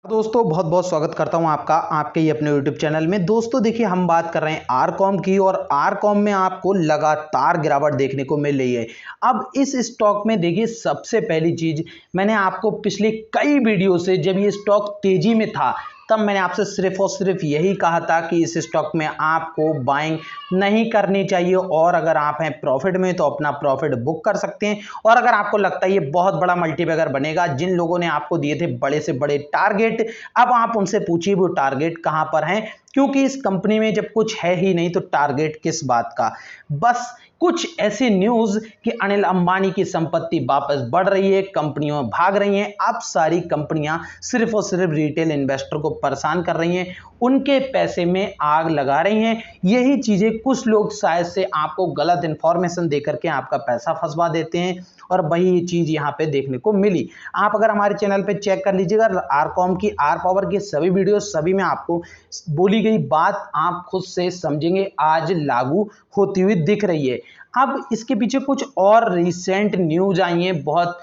दोस्तों बहुत बहुत स्वागत करता हूं आपका आपके ही अपने YouTube चैनल में। दोस्तों देखिए, हम बात कर रहे हैं आरकॉम की और आरकॉम में आपको लगातार गिरावट देखने को मिल रही है। अब इस स्टॉक में देखिए, सबसे पहली चीज मैंने आपको पिछले कई वीडियो से, जब ये स्टॉक तेजी में था तब मैंने आपसे सिर्फ और सिर्फ यही कहा था कि इस स्टॉक में आपको बाइंग नहीं करनी चाहिए और अगर आप हैं प्रॉफिट में तो अपना प्रॉफिट बुक कर सकते हैं। और अगर आपको लगता है ये बहुत बड़ा मल्टीबैगर बनेगा, जिन लोगों ने आपको दिए थे बड़े से बड़े टारगेट, अब आप उनसे पूछिए वो टारगेट कहां पर हैं, क्योंकि इस कंपनी में जब कुछ है ही नहीं तो टारगेट किस बात का। बस कुछ ऐसी न्यूज कि अनिल अंबानी की संपत्ति वापस बढ़ रही है, कंपनियों भाग रही हैं। अब सारी कंपनियां सिर्फ और सिर्फ रिटेल इन्वेस्टर को परेशान कर रही हैं, उनके पैसे में आग लगा रही हैं। यही चीजें कुछ लोग शायद से आपको गलत इंफॉर्मेशन देकर के आपका पैसा फंसवा देते हैं और वही चीज यहां पे देखने को मिली। आप अगर हमारे चैनल पे चेक कर लीजिएगा, आरकॉम की आर पावर के सभी वीडियो, सभी में आपको बोली गई बात आप खुद से समझेंगे आज लागू होती हुई दिख रही है। अब इसके पीछे कुछ और रिसेंट न्यूज आई है, बहुत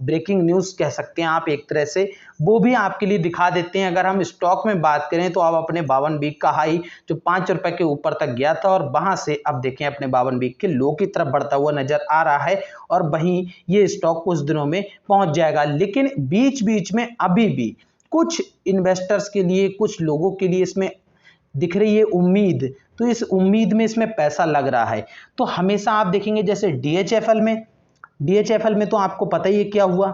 ब्रेकिंग न्यूज कह सकते हैं आप एक तरह से, वो भी आपके लिए दिखा देते हैं। अगर हम स्टॉक में बात करें तो आप अपने 52 वीक का हाई जो 5 रुपए के ऊपर तक गया था और वहां से अब देखें अपने 52 वीक के लो की तरफ बढ़ता हुआ नजर आ रहा है और वहीं ये स्टॉक कुछ दिनों में पहुंच जाएगा। लेकिन बीच बीच में अभी भी कुछ इन्वेस्टर्स के लिए, कुछ लोगों के लिए इसमें दिख रही है उम्मीद, तो इस उम्मीद में इसमें पैसा लग रहा है। तो हमेशा आप देखेंगे जैसे डीएचएफएल में तो आपको पता ही है क्या हुआ,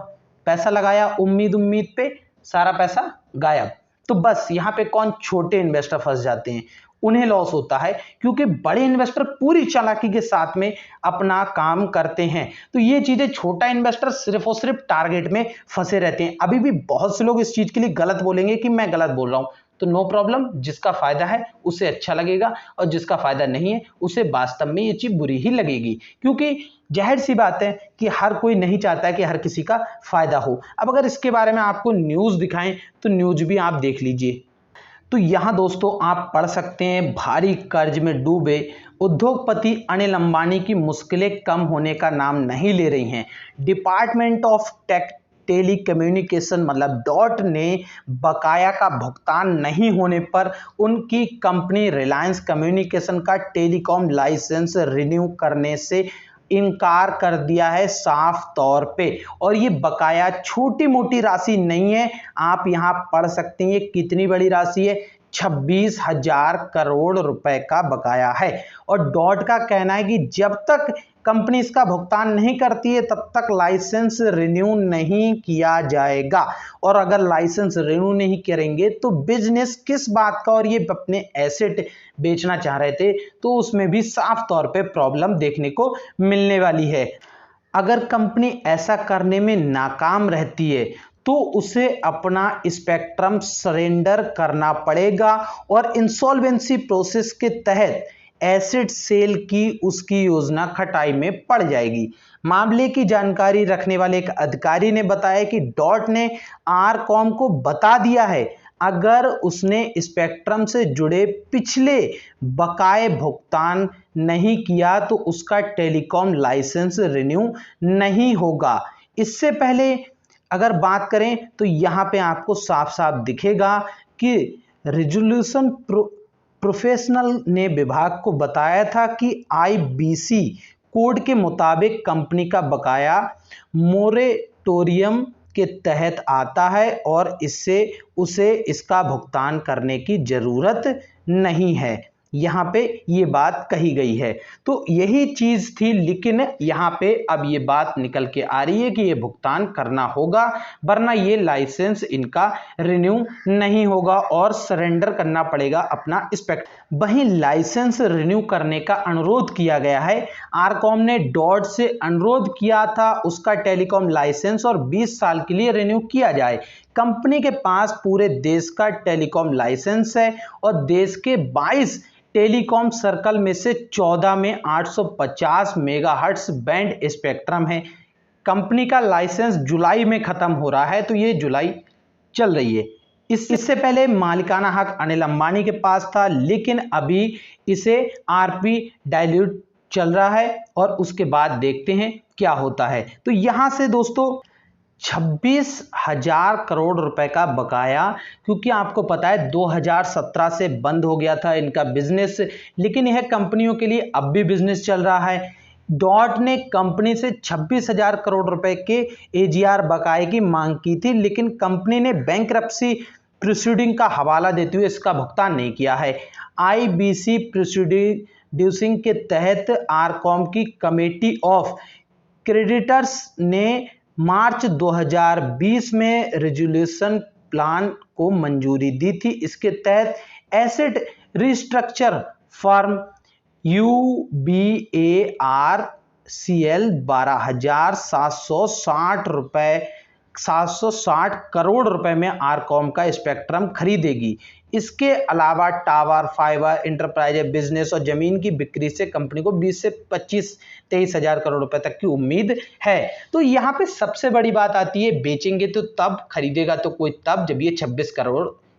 पैसा लगाया उम्मीद उम्मीद पे, सारा पैसा गायब। तो बस यहाँ पे कौन, छोटे इन्वेस्टर फंस जाते हैं, उन्हें लॉस होता है, क्योंकि बड़े इन्वेस्टर पूरी चालाकी के साथ में अपना काम करते हैं। तो ये चीजें, छोटा इन्वेस्टर सिर्फ और सिर्फ टारगेट में फंसे रहते हैं। अभी भी बहुत से लोग इस चीज के लिए गलत बोलेंगे कि मैं गलत बोल रहा हूं, तो नो प्रॉब्लम, जिसका फायदा है उसे अच्छा लगेगा और जिसका फायदा नहीं है उसे वास्तव में ये चीज बुरी ही लगेगी, क्योंकि जाहिर सी बात है कि हर कोई नहीं चाहता है कि हर किसी का फायदा हो। अब अगर इसके बारे में आपको न्यूज दिखाएं तो न्यूज भी आप देख लीजिए। तो यहां दोस्तों आप पढ़ सकते हैं, भारी कर्ज में डूबे उद्योगपति अनिल अंबानी की मुश्किलें कम होने का नाम नहीं ले रही हैं। डिपार्टमेंट ऑफ टेली कम्युनिकेशन मतलब डॉट ने बकाया का भुगतान नहीं होने पर उनकी कंपनी रिलायंस कम्युनिकेशन का टेलीकॉम लाइसेंस रिन्यू करने से इनकार कर दिया है साफ तौर पे। और ये बकाया छोटी मोटी राशि नहीं है, आप यहां पढ़ सकते हैं ये कितनी बड़ी राशि है, 26,000 करोड़ रुपए का बकाया है। और डॉट का कहना है कि जब तक कंपनी इसका भुगतान नहीं करती है तब तक लाइसेंस रिन्यू नहीं किया जाएगा। और अगर लाइसेंस रिन्यू नहीं करेंगे तो बिजनेस किस बात का, और ये अपने एसेट बेचना चाह रहे थे तो उसमें भी साफ तौर पे प्रॉब्लम देखने को मिलने वाली है। अगर कंपनी ऐसा करने में नाकाम रहती है तो उसे अपना स्पेक्ट्रम सरेंडर करना पड़ेगा और इंसॉल्वेंसी प्रोसेस के तहत एसेट सेल की उसकी योजना खटाई में पड़ जाएगी। मामले की जानकारी रखने वाले एक अधिकारी ने बताया कि डॉट ने आरकॉम को बता दिया है अगर उसने स्पेक्ट्रम से जुड़े पिछले बकाए भुगतान नहीं किया तो उसका टेलीकॉम लाइसेंस रिन्यू नहीं होगा। इससे पहले अगर बात करें तो यहां पे आपको साफ साफ दिखेगा कि रेजोल्यूशन प्रोफेशनल ने विभाग को बताया था कि आईबीसी कोड के मुताबिक कंपनी का बकाया मोरेटोरियम के तहत आता है और इससे उसे इसका भुगतान करने की जरूरत नहीं है। यहां पे ये बात कही गई है, तो यही चीज थी। लेकिन यहां पे अब ये बात निकल के आ रही है कि ये भुगतान करना होगा, वरना ये लाइसेंस इनका रिन्यू नहीं होगा और सरेंडर करना पड़ेगा अपना स्पेक्ट्रम। वहीं लाइसेंस रिन्यू करने का अनुरोध किया गया है। आरकॉम ने डॉट से अनुरोध किया था उसका टेलीकॉम लाइसेंस और 20 साल के लिए रिन्यू किया जाए। कंपनी के पास पूरे देश का टेलीकॉम लाइसेंस है और देश के 22 टेलीकॉम सर्कल में से 14 में 850 मेगाहर्ट्ज बैंड स्पेक्ट्रम है। कंपनी का लाइसेंस जुलाई में खत्म हो रहा है, तो ये जुलाई चल रही है। इससे पहले मालिकाना हक अनिल अंबानी के पास था, लेकिन अभी इसे आरपी डाइल्यूट चल रहा है और उसके बाद देखते हैं क्या होता है। तो यहां से दोस्तों 26,000 करोड़ रुपए का बकाया, क्योंकि आपको पता है 2017 से बंद हो गया था इनका बिजनेस, लेकिन यह कंपनियों के लिए अब भी बिजनेस चल रहा है। डॉट ने कंपनी से 26,000 करोड़ रुपए के एजीआर बकाये की मांग की थी, लेकिन कंपनी ने बैंकरप्सी प्रोसीडिंग का हवाला देते हुए इसका भुगतान नहीं किया है। आईबीसी प्रोसीडिंग के तहत आरकॉम की कमेटी ऑफ क्रेडिटर्स ने मार्च 2020 में रेजोल्यूशन प्लान को मंजूरी दी थी। इसके तहत asset restructure firm UBARCL 12,760 crore रुपए में आरकॉम का स्पेक्ट्रम खरीदेगी। इसके अलावा टावर, फाइबर, इंटरप्राइज बिजनेस और जमीन की बिक्री से कंपनी को 20 से 23 हजार करोड़ रुपए तक की उम्मीद है। तो यहाँ पे सबसे बड़ी बात आती है, बेचेंगे तो तब, खरीदेगा तो कोई तब, जब ये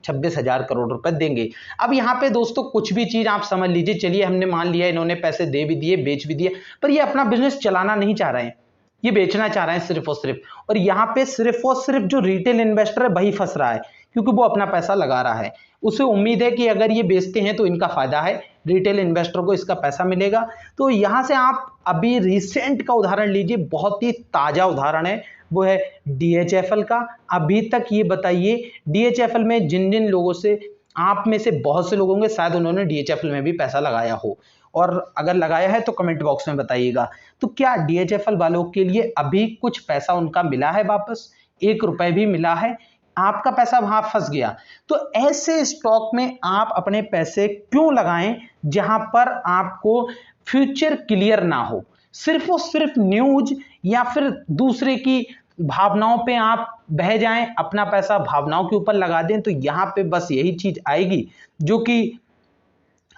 26,000 करोड़ रुपए देंगे। अब यहाँ पे दोस्तों कुछ भी चीज आप समझ लीजिए, चलिए हमने मान लिया इन्होंने पैसे दे भी दिए, बेच भी दिए, पर ये अपना बिजनेस चलाना नहीं चाह रहे हैं, ये बेचना चाह रहे हैं सिर्फ और सिर्फ। और यहाँ पे सिर्फ और सिर्फ जो रिटेल इन्वेस्टर है वही फंस रहा है, क्योंकि वो अपना पैसा लगा रहा है। उसे उम्मीद है कि अगर ये बेचते हैं तो इनका फायदा है, रिटेल इन्वेस्टर को इसका पैसा मिलेगा। तो यहाँ से आप अभी रिसेंट का उदाहरण लीजिए, बहुत ही ताजा उदाहरण है, वो है DHFL का। अभी तक ये बताइए, DHFL में जिन जिन लोगों से, आप में से बहुत से लोग होंगे शायद उन्होंने DHFL में भी पैसा लगाया हो, और अगर लगाया है तो कमेंट बॉक्स में बताइएगा। तो क्या DHFL वालों के लिए अभी कुछ पैसा उनका मिला है वापस? 1 रुपए भी मिला है? आपका पैसा वहां फंस गया। तो ऐसे स्टॉक में आप अपने पैसे क्यों लगाएं जहां पर आपको फ्यूचर क्लियर ना हो? सिर्फ और सिर्फ न्यूज या फिर दूसरे की भावनाओं पे आप बह जाएं, अपना पैसा भावनाओं के ऊपर लगा दें, तो यहां पे बस यही चीज आएगी जो कि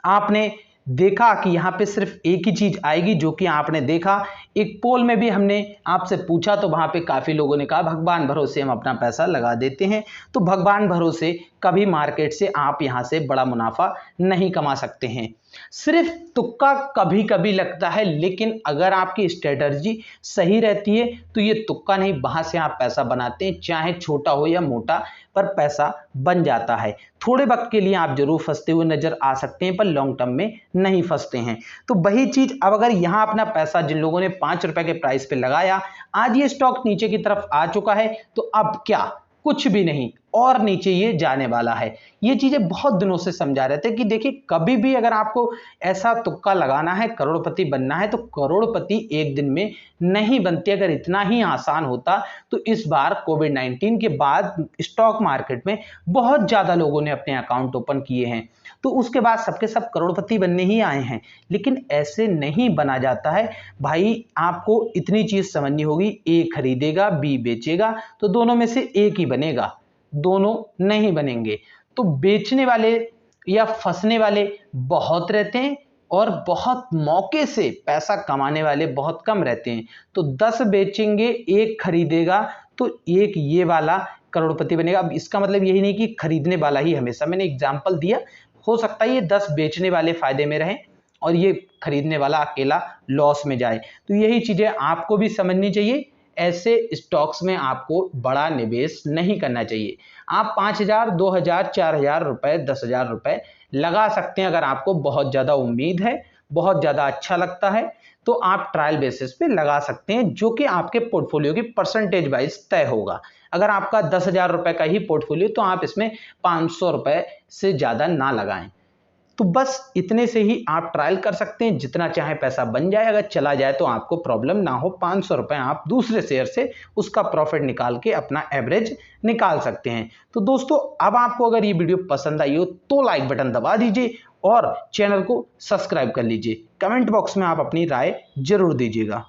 आपने देखा कि यहां पे सिर्फ एक ही चीज आएगी जो कि आपने देखा। एक पोल में भी हमने आपसे पूछा तो वहां पे काफी लोगों ने कहा भगवान भरोसे हम अपना पैसा लगा देते हैं। तो भगवान भरोसे कभी मार्केट से आप यहां से बड़ा मुनाफा नहीं कमा सकते हैं। सिर्फ तुक्का कभी कभी लगता है, लेकिन अगर आपकी स्ट्रेटजी सही रहती है तो ये तुक्का नहीं, वहां से आप पैसा बनाते हैं, चाहे छोटा हो या मोटा, पर पैसा बन जाता है। थोड़े वक्त के लिए आप जरूर फंसते हुए नजर आ सकते हैं, पर लॉन्ग टर्म में नहीं फंसते हैं। तो वही चीज, अब अगर यहां अपना पैसा जिन लोगों ने 5 रुपए के प्राइस पे लगाया, आज ये स्टॉक नीचे की तरफ आ चुका है, तो अब क्या? कुछ भी नहीं, और नीचे ये जाने वाला है। ये चीजें बहुत दिनों से समझा रहे थे कि देखिए, कभी भी अगर आपको ऐसा तुक्का लगाना है, करोड़पति बनना है, तो करोड़पति एक दिन में नहीं बनते। अगर इतना ही आसान होता तो इस बार कोविड-19 के बाद स्टॉक मार्केट में बहुत ज्यादा लोगों ने अपने अकाउंट ओपन किए हैं, तो उसके बाद सबके सब करोड़पति बनने ही आए हैं। लेकिन ऐसे नहीं बना जाता है भाई, आपको इतनी चीज समझनी होगी, ए खरीदेगा, बी बेचेगा, तो दोनों में से एक ही बनेगा, दोनों नहीं बनेंगे। तो बेचने वाले या फंसने वाले बहुत रहते हैं, और बहुत मौके से पैसा कमाने वाले बहुत कम रहते हैं। तो 10 बेचेंगे, एक खरीदेगा, तो एक ये वाला करोड़पति बनेगा। अब इसका मतलब यही नहीं कि खरीदने वाला ही हमेशा, मैंने एग्जाम्पल दिया, हो सकता है ये 10 बेचने वाले फायदे में रहें और ये खरीदने वाला अकेला लॉस में जाए। तो यही चीजें आपको भी समझनी चाहिए। ऐसे स्टॉक्स में आपको बड़ा निवेश नहीं करना चाहिए। आप 5,000, 2,000, 4,000 रुपए, 10,000 रुपए लगा सकते हैं। अगर आपको बहुत ज्यादा उम्मीद है, बहुत ज्यादा अच्छा लगता है, तो आप ट्रायल बेसिस पे लगा सकते हैं, जो कि आपके पोर्टफोलियो की परसेंटेज वाइज तय होगा। अगर आपका 10,000 रुपए का ही पोर्टफोलियो, तो आप इसमें 500 रुपए से ज्यादा ना लगाएं। तो बस इतने से ही आप ट्रायल कर सकते हैं, जितना चाहे पैसा बन जाए, अगर चला जाए तो आपको प्रॉब्लम ना हो। 500 रुपए आप दूसरे शेयर से उसका प्रॉफिट निकाल के अपना एवरेज निकाल सकते हैं। तो दोस्तों, अब आपको अगर ये वीडियो पसंद आई हो तो लाइक बटन दबा दीजिए और चैनल को सब्सक्राइब कर लीजिए। कमेंट बॉक्स में आप अपनी राय जरूर दीजिएगा।